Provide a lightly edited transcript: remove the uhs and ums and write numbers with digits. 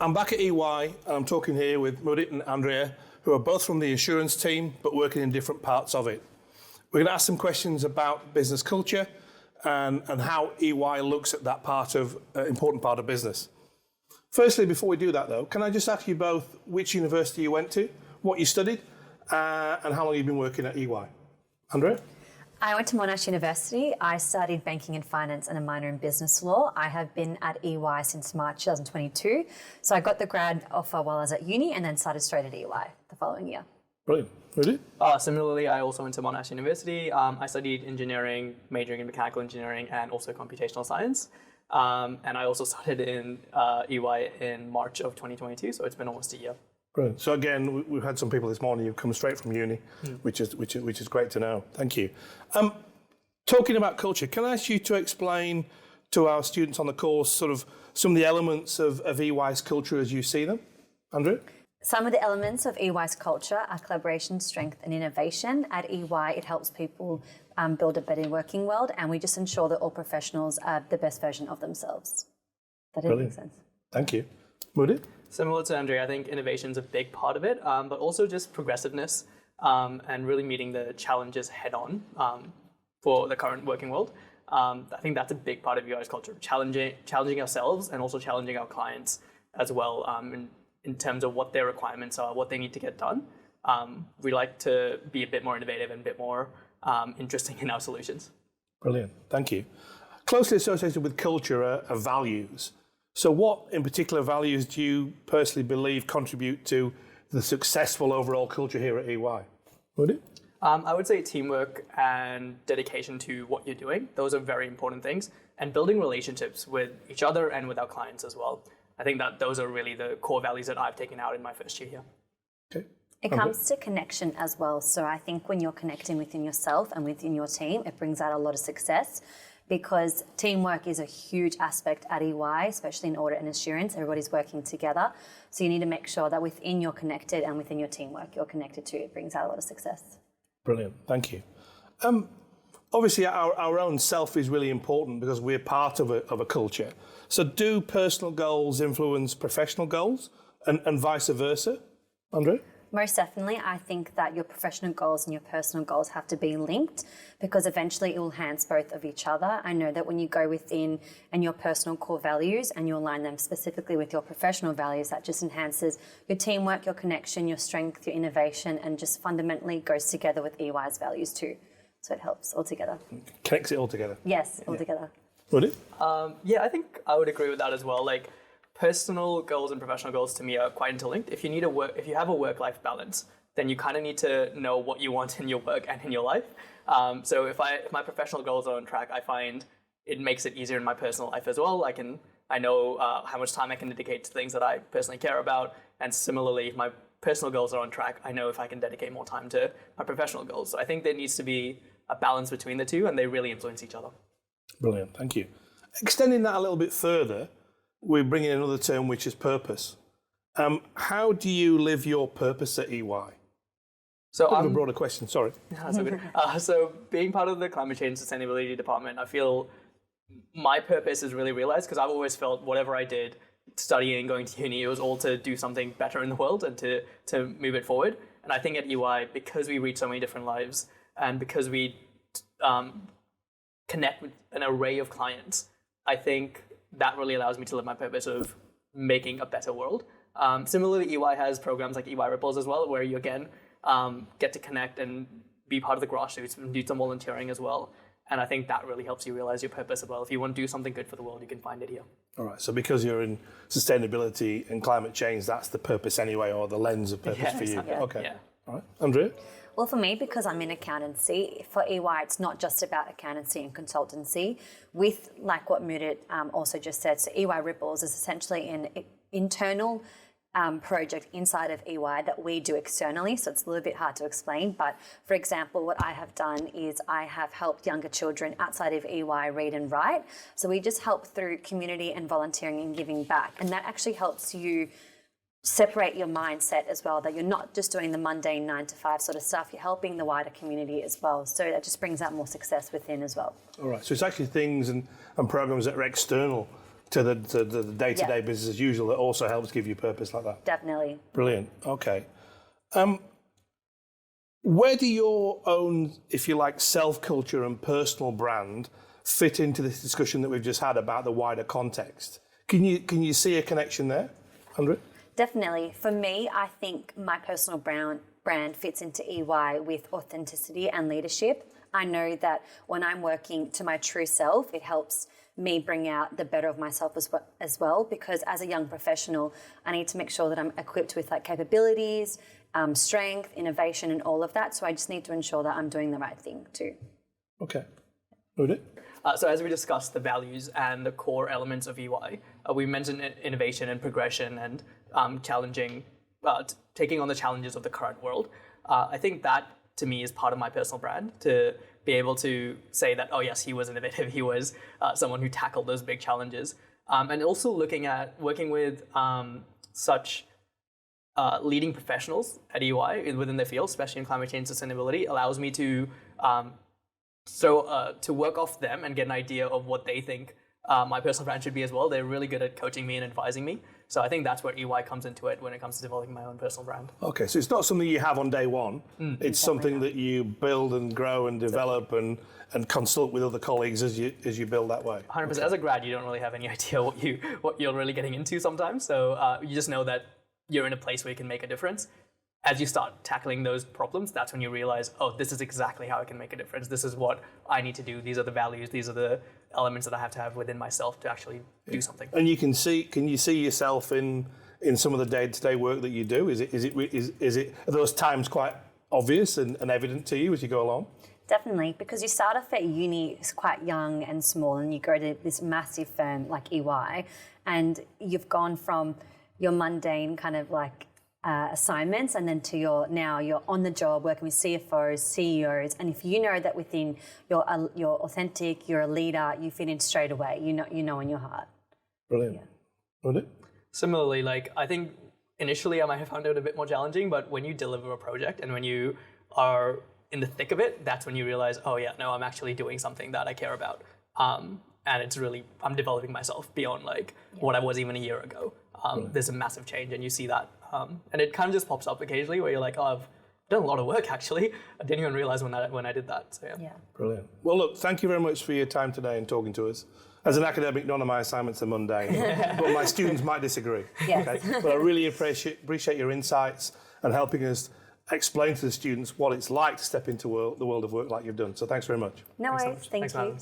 I'm back at EY, and I'm talking here with Mudit and Andrea, who are both from the insurance team, but working in different parts of it. We're going to ask some questions about business culture and how EY looks at that part of important part of business. Firstly, before we do that though, can I just ask you both which university you went to, what you studied, and how long you've been working at EY? Andrea? I went to Monash University. I studied banking and finance and a minor in business law. I have been at EY since March 2022. So I got the grad offer while I was at uni and then started straight at EY the following year. Brilliant. Really? Similarly, I also went to Monash University. I studied engineering, majoring in mechanical engineering and also computational science. And I also started in EY in March of 2022, so it's been almost a year. Brilliant. So again, we've had some people this morning who've come straight from uni, which is great to know. Thank you. Talking about culture, can I ask you to explain to our students on the course sort of some of the elements of EY's culture as you see them? Andrea? Some of the elements of EY's culture are collaboration, strength and innovation. At EY, it helps people build a better working world, and we just ensure that all professionals are the best version of themselves. That didn't make sense. Thank you. Mudit? Similar to Andrea, I think innovation is a big part of it, but also just progressiveness and really meeting the challenges head on for the current working world. I think that's a big part of EY's culture, challenging ourselves and also challenging our clients as well in terms of what their requirements are, what they need to get done. We like to be a bit more innovative and a bit more interesting in our solutions. Brilliant, thank you. Closely associated with culture are values. So what in particular values do you personally believe contribute to the successful overall culture here at EY? Would it? I would say teamwork and dedication to what you're doing. Those are very important things. And building relationships with each other and with our clients as well. I think that those are really the core values that I've taken out in my first year here. Okay. It comes to connection as well. So I think when you're connecting within yourself and within your team, it brings out a lot of success, because teamwork is a huge aspect at EY, especially in audit and assurance. Everybody's working together. So you need to make sure that within you're connected and within your teamwork you're connected to. It brings out a lot of success. Brilliant, thank you. Obviously our own self is really important because we're part of a culture. So do personal goals influence professional goals and vice versa? Andrea? Most definitely. I think that your professional goals and your personal goals have to be linked, because eventually it will enhance both of each other. I know that when you go within and your personal core values and you align them specifically with your professional values, that just enhances your teamwork, your connection, your strength, your innovation, and just fundamentally goes together with EY's values too. So it helps all together. Connects it all together. Yes, all together. Would it? Yeah, I think I would agree with that as well. Like, personal goals and professional goals to me are quite interlinked. If you have a work-life balance, then you kind of need to know what you want in your work and in your life. So if my professional goals are on track, I find it makes it easier in my personal life as well. I know how much time I can dedicate to things that I personally care about, and similarly, if my personal goals are on track, I know if I can dedicate more time to my professional goals. So I think there needs to be a balance between the two, and they really influence each other. Brilliant, thank you. Extending that a little bit further, we're bringing in another term, which is purpose. How do you live your purpose at EY? So I have a broader question, sorry. That's okay. So being part of the climate change sustainability department, I feel my purpose is really realized, because I've always felt whatever I did, studying, going to uni, it was all to do something better in the world and to move it forward. And I think at EY, because we reach so many different lives and because we connect with an array of clients, I think that really allows me to live my purpose of making a better world. Similarly, EY has programs like EY Ripples as well, where you again get to connect and be part of the grassroots and do some volunteering as well. And I think that really helps you realize your purpose as well. If you want to do something good for the world, you can find it here. All right, so because you're in sustainability and climate change, that's the purpose anyway, or the lens of purpose for you. Yeah. Okay. Yeah. All right. Andrea? Well, for me, because I'm in accountancy, for EY, it's not just about accountancy and consultancy. With, like what Mudit also just said, so EY Ripples is essentially an internal project inside of EY that we do externally, so it's a little bit hard to explain. But for example, what I have done is I have helped younger children outside of EY read and write. So we just help through community and volunteering and giving back. And that actually helps you separate your mindset as well, that you're not just doing the mundane 9-to-5 sort of stuff, you're helping the wider community as well. So that just brings out more success within as well. All right, so it's actually things and programs that are external to the day-to-day business as usual that also helps give you purpose like that. Definitely. Brilliant. Okay. Where do your own, if you like, self-culture and personal brand fit into this discussion that we've just had about the wider context? Can you see a connection there, Andrea? Definitely. For me, I think my personal brand fits into EY with authenticity and leadership. I know that when I'm working to my true self, it helps me bring out the better of myself as well, because as a young professional, I need to make sure that I'm equipped with like capabilities, strength, innovation, and all of that. So I just need to ensure that I'm doing the right thing too. Okay. Mudit? So as we discussed the values and the core elements of EY, we mentioned innovation and progression and challenging, taking on the challenges of the current world. I think that to me is part of my personal brand, to be able to say that, oh yes, he was innovative, he was someone who tackled those big challenges. And also looking at working with such leading professionals at EY within their field, especially in climate change sustainability, allows me to work off them and get an idea of what they think my personal brand should be as well. They're really good at coaching me and advising me. So I think that's where EY comes into it when it comes to developing my own personal brand. Okay, so it's not something you have on day one. It's something that you build and grow and develop and consult with other colleagues as you build that way. 100%. Okay. As a grad, you don't really have any idea what you're really getting into sometimes. So you just know that you're in a place where you can make a difference. As you start tackling those problems, that's when you realize, oh, this is exactly how I can make a difference. This is what I need to do. These are the values. These are the elements that I have to have within myself to actually do something. And can you see yourself in some of the day-to-day work that you do? Are those times quite obvious and evident to you as you go along? Definitely, because you start off at uni quite young and small, and you go to this massive firm like EY, and you've gone from your mundane kind of like assignments, and then to now you're on the job working with CFOs, CEOs, and if you know that within you're authentic, you're a leader, you fit in straight away. You know in your heart. Brilliant. Yeah. Similarly, like I think initially I might have found it a bit more challenging, but when you deliver a project and when you are in the thick of it, that's when you realize, oh yeah, no, I'm actually doing something that I care about, and it's really I'm developing myself beyond what I was even a year ago. There's a massive change, and you see that. And it kind of just pops up occasionally where you're like, oh, I've done a lot of work actually. I didn't even realize when I did that. So yeah. Brilliant. Well, look, thank you very much for your time today and talking to us. As an academic, none of my assignments are mundane, but my students might disagree. Yes. Okay? But I really appreciate your insights and helping us explain to the students what it's like to step into the world of work like you've done. So thanks very much. No worries. Thank you.